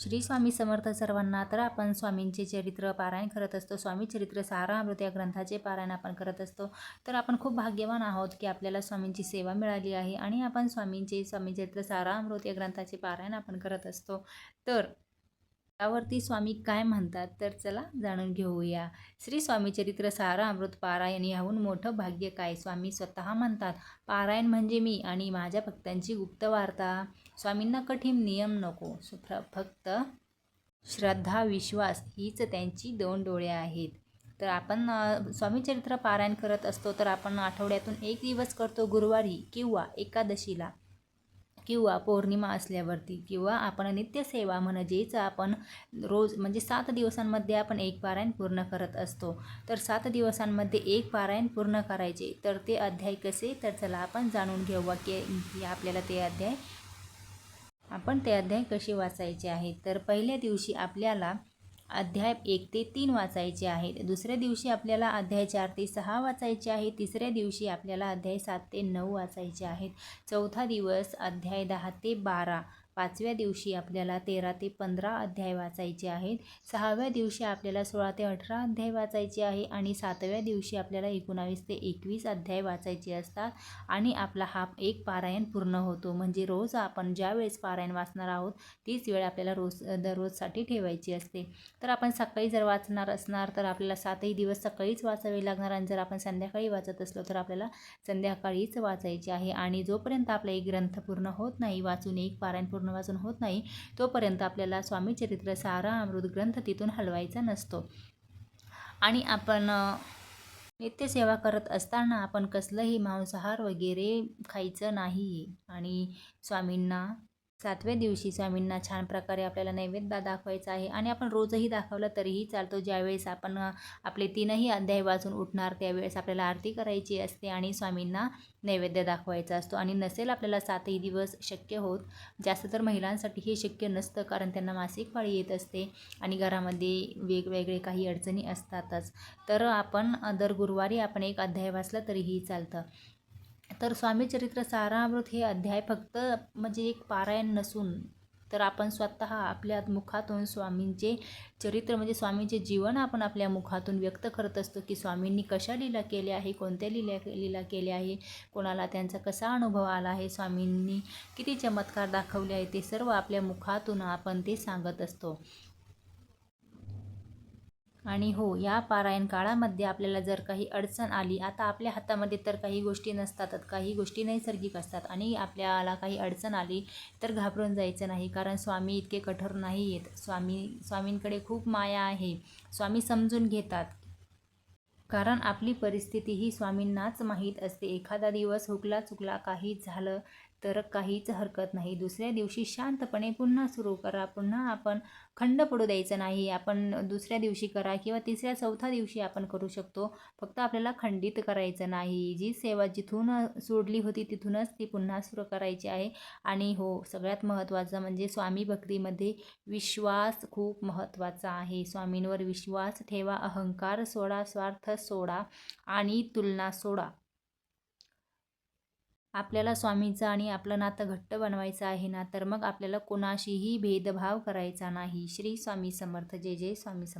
श्री स्वामी समर्थ सर्वांना. तर आपण स्वामींचे चरित्र पारायण करत असतो. स्वामी चरित्र सारामृत या ग्रंथाचे पारायण आपण करत असतो. तर आपण खूप भाग्यवान आहोत की आपल्याला स्वामींची सेवा मिळाली आहे आणि आपण स्वामी चरित्र सारामृत या ग्रंथाचे पारायण आपण करत असतो. तर त्यावरती स्वामी काय म्हणतात तर चला जाणून घेऊया. श्री स्वामी चरित्र सारामृत पारायण याहून मोठं भाग्य काय. स्वामी स्वतः म्हणतात, पारायण म्हणजे मी आणि माझ्या भक्तांची गुप्त वार्ता. स्वामींना कठीण नियम नको, फक्त श्रद्धा विश्वास हीच त्यांची दोन डोळे आहेत. तर आपण स्वामी चरित्र पारायण करत असतो. तर आपण आठवड्यातून एक दिवस करतो, गुरुवारी किंवा एकादशीला किंवा पौर्णिमा असल्यावरती, किंवा आपण नित्यसेवा म्हणजेच आपण रोज म्हणजे 7 दिवसांमध्ये आपण एक पारायण पूर्ण करत असतो. तर 7 दिवसांमध्ये एक पारायण पूर्ण करायचे. तर ते अध्याय कसे, तर चला आपण जाणून घेऊया की आपल्याला ते अध्याय कसे वाचायचे आहेत. तर पहिल्या दिवशी आपल्याला अध्याय 1 ते 3 वाचायचे आहेत. दुसऱ्या दिवशी आपल्याला अध्याय 4 ते 6 वाचायचे आहेत. तिसऱ्या दिवशी आपल्याला अध्याय 7 ते 9 वाचायचे आहेत. चौथा दिवस अध्याय 10 ते 12. पाचव्या दिवशी आपल्याला 13 ते 15 अध्याय वाचायचे आहेत. सहाव्या दिवशी आपल्याला 16 ते 18 अध्याय वाचायचे आहे आणि सातव्या दिवशी आपल्याला 19 ते 21 अध्याय वाचायचे असतात आणि आपला हा एक पारायण पूर्ण होतो. म्हणजे रोज आपण ज्या वेळेस पारायण वाचणार आहोत तीच वेळ आपल्याला दररोजसाठी ठेवायची असते. तर आपण सकाळी जर वाचणार असणार तर आपल्याला 7ही दिवस सकाळीच वाचावे लागणार आणि जर आपण संध्याकाळी वाचत असलो तर आपल्याला संध्याकाळीच वाचायचे आहे. आणि जोपर्यंत आपला एक ग्रंथ पूर्ण होत नाही, एक पारायण पूर्ण वाचून होत नाही, तोपर्यंत आपल्याला स्वामी चरित्र सारामृत ग्रंथ तिथून हलवायचा नसतो. आणि आपण नित्यसेवा करत असताना आपण कसलंही मांसाहार वगैरे खायचं नाही. आणि स्वामींना 7व्या दिवशी स्वामींना छान प्रकारे आपल्याला नैवेद्य दाखवायचा आहे आणि आपण रोजही दाखवलं तरीही चालतो. ज्यावेळेस आपण आपले 3ही अध्याय वाचून उठणार त्यावेळेस आपल्याला आरती करायची असते आणि स्वामींना नैवेद्य दाखवायचा असतो. आणि नसेल आपल्याला 7ही दिवस शक्य होत, जास्त तर महिलांसाठी हे शक्य नसतं कारण त्यांना मासिक पाळी येत असते आणि घरामध्ये वेगवेगळे काही अडचणी असतातच. तर आपण दर गुरुवारी आपण एक अध्याय वाचला तरीही चालतं. तर स्वामी चरित्र सारामृत हे अध्याय फक्त म्हणजे एक पारायण नसून तर आपण स्वतः आपल्या मुखातून स्वामींचे चरित्र म्हणजे स्वामींचे जीवन आपण आपल्या मुखातून व्यक्त करत असतो की स्वामींनी कशा लीला केल्या आहे, कोणत्या लीला केल्या आहे, कोणाला त्यांचा कसा अनुभव आला आहे, स्वामींनी किती चमत्कार दाखवले आहे, ते सर्व आपल्या मुखातून आपण ते सांगत असतो. आणि हो, या पारायण काळामध्ये आपल्याला जर काही अडचण आली, आता आपल्या हातामध्ये तर काही गोष्टी नसतातच, काही गोष्टी नैसर्गिक असतात आणि आपल्याला काही अडचण आली तर घाबरून जायचं नाही, कारण स्वामी इतके कठोर नाही आहेत. स्वामींकडे खूप माया आहे. स्वामी समजून घेतात, कारण आपली परिस्थिती ही स्वामींनाच माहीत असते. एखादा दिवस हुकला चुकला काही झालं तर काहीच हरकत नाही. दुसऱ्या दिवशी शांतपणे पुन्हा सुरू करा. पुन्हा आपण खंड पडू द्यायचं नाही. आपण दुसऱ्या दिवशी करा किंवा तिसऱ्या चौथ्या दिवशी आपण करू शकतो. फक्त आपल्याला खंडित करायचं नाही. जी सेवा जिथून सोडली होती तिथूनच ती पुन्हा सुरू करायची आहे. आणि हो, सगळ्यात महत्त्वाचं म्हणजे स्वामी भक्तीमध्ये विश्वास खूप महत्त्वाचा आहे. स्वामींवर विश्वास ठेवा. अहंकार सोडा, स्वार्थ सोडा आणि तुलना सोडा. आपल्याला स्वामींचं आणि आपलं नातं घट्ट बनवायचं आहे ना, तर मग आपल्याला कोणाशीही भेदभाव करायचा नाही. श्री स्वामी समर्थ. जय जय स्वामी समर्थ.